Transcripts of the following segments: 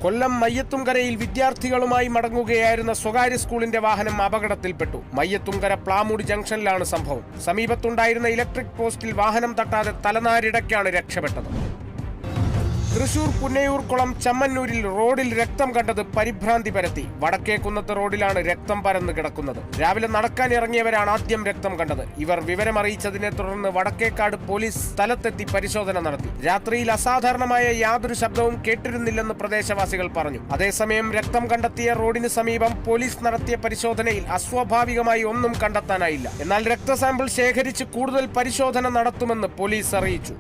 കൊല്ലം മയ്യത്തുംകരയിൽ വിദ്യാർത്ഥികളുമായി മടങ്ങുകയായിരുന്ന സ്വകാര്യ സ്കൂളിന്റെ വാഹനം അപകടത്തിൽപ്പെട്ടു. മയ്യത്തുംകര പ്ലാമൂട് ജംഗ്ഷനിലാണ് സംഭവം. സമീപത്തുണ്ടായിരുന്ന ഇലക്ട്രിക് പോസ്റ്റിൽ വാഹനം തട്ടാതെ തലനാരിടയ്ക്കാണ് രക്ഷപ്പെട്ടത്. തൃശൂർ പുന്നയൂർക്കുളം ചമ്മന്നൂരിൽ റോഡിൽ രക്തം കണ്ടത് പരിഭ്രാന്തി പരത്തി. വടക്കേക്കുന്നത്ത് റോഡിലാണ് രക്തം പരന്നു കിടക്കുന്നത്. രാവിലെ നടക്കാൻ ഇറങ്ങിയവരാണ് ആദ്യം രക്തം കണ്ടത്. ഇവർ വിവരമറിയിച്ചതിനെ തുടർന്ന് വടക്കേക്കാട് പോലീസ് സ്ഥലത്തെത്തി പരിശോധന നടത്തി. രാത്രിയിൽ അസാധാരണമായ യാതൊരു ശബ്ദവും കേട്ടിരുന്നില്ലെന്ന് പ്രദേശവാസികൾ പറഞ്ഞു. അതേസമയം രക്തം കണ്ടെത്തിയ റോഡിന് സമീപം പോലീസ് നടത്തിയ പരിശോധനയിൽ അസ്വാഭാവികമായി ഒന്നും കണ്ടെത്താനായില്ല. എന്നാൽ രക്തസാമ്പിൾ ശേഖരിച്ച് കൂടുതൽ പരിശോധന നടത്തുമെന്ന് പോലീസ് അറിയിച്ചു.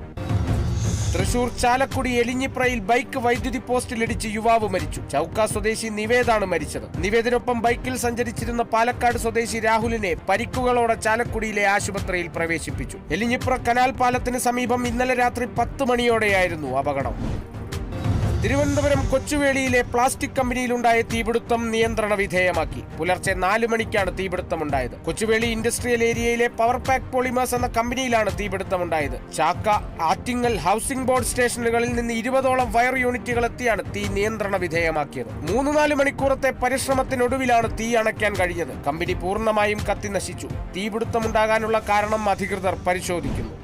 തൃശൂർ ചാലക്കുടി എലിഞ്ഞിപ്രയിൽ ബൈക്ക് വൈദ്യുതി പോസ്റ്റിലിടിച്ച് യുവാവ് മരിച്ചു. ചൌക്ക സ്വദേശി നിവേദാണ് മരിച്ചത്. നിവേദിനൊപ്പം ബൈക്കിൽ സഞ്ചരിച്ചിരുന്ന പാലക്കാട് സ്വദേശി രാഹുലിനെ പരിക്കുകളോടെ ചാലക്കുടിയിലെ ആശുപത്രിയിൽ പ്രവേശിപ്പിച്ചു. എലിഞ്ഞിപ്ര കനാൽ പാലത്തിന് സമീപം ഇന്നലെ രാത്രി 10 മണിയോടെയായിരുന്നു അപകടം. തിരുവനന്തപുരം കൊച്ചുവേളിയിലെ പ്ലാസ്റ്റിക് കമ്പനിയിലുണ്ടായ തീപിടുത്തം നിയന്ത്രണ വിധേയമാക്കി. പുലർച്ചെ 4 മണിക്കാണ് തീപിടുത്തമുണ്ടായത്. കൊച്ചുവേളി ഇൻഡസ്ട്രിയൽ ഏരിയയിലെ പവർ പാക്ക് പോളിമേഴ്സ് എന്ന കമ്പനിയിലാണ് തീപിടുത്തമുണ്ടായത്. ചാക്ക, ആറ്റിങ്ങൽ ഹൗസിംഗ് ബോർഡ് സ്റ്റേഷനുകളിൽ നിന്ന് 20ഓളം ഫയർ യൂണിറ്റുകൾ എത്തിയാണ് തീ നിയന്ത്രണ വിധേയമാക്കിയത്. 3-4 മണിക്കൂറത്തെ പരിശ്രമത്തിനൊടുവിലാണ് തീ അണയ്ക്കാൻ കഴിഞ്ഞത്. കമ്പനി പൂർണ്ണമായും കത്തി നശിച്ചു. തീപിടുത്തമുണ്ടാകാനുള്ള കാരണം അധികൃതർ പരിശോധിക്കുന്നു.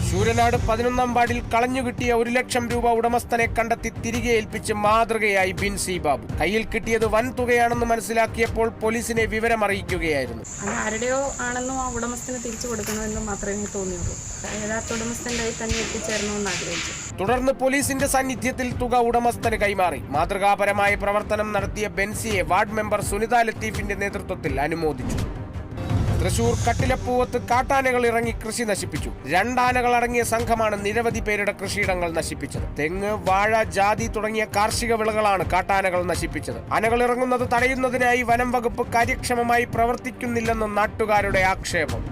ശൂരനാട് 11ാം വാർഡിൽ കളഞ്ഞുകിട്ടിയ 1 ലക്ഷം രൂപ ഉടമസ്ഥനെ കണ്ടെത്തി തിരികെ ഏൽപ്പിച്ച് മാതൃകയായി ബിൻസി ബാബു. കയ്യിൽ കിട്ടിയത് വൻ തുകയാണെന്ന് മനസ്സിലാക്കിയപ്പോൾ പോലീസിനെ വിവരമറിയിക്കുകയായിരുന്നു. ആരുടെയോ ആണെന്നും ആ ഉടമസ്ഥന് തിരിച്ചു കൊടുക്കണമെന്നും മാത്രമേ തോന്നിയുള്ളൂ. യഥാർത്ഥ ഉടമസ്ഥന്റെ കയ്യിൽ തന്നെ എത്തിച്ചേരണമെന്ന് ആഗ്രഹിച്ചു. തുടർന്ന് പോലീസിന്റെ സാന്നിധ്യത്തിൽ തുക ഉടമസ്ഥന് കൈമാറി. മാതൃകാപരമായ പ്രവർത്തനം നടത്തിയ ബെൻസിയെ വാർഡ് മെമ്പർ സുനിത ലത്തീഫിന്റെ നേതൃത്വത്തിൽ അനുമോദിച്ചു. തൃശൂർ കട്ടിലപ്പൂവത്ത് കാട്ടാനകൾ ഇറങ്ങി കൃഷി നശിപ്പിച്ചു. 2 ആനകൾ അടങ്ങിയ സംഘമാണ് നിരവധി പേരുടെ കൃഷിയിടങ്ങൾ നശിപ്പിച്ചത്. തെങ്ങ്, വാഴ, ജാതി തുടങ്ങിയ കാർഷിക വിളകളാണ് കാട്ടാനകൾ നശിപ്പിച്ചത്. ആനകൾ ഇറങ്ങുന്നത് തടയുന്നതിനായി വനം വകുപ്പ് കാര്യക്ഷമമായി പ്രവർത്തിക്കുന്നില്ലെന്ന് നാട്ടുകാരുടെ ആക്ഷേപം.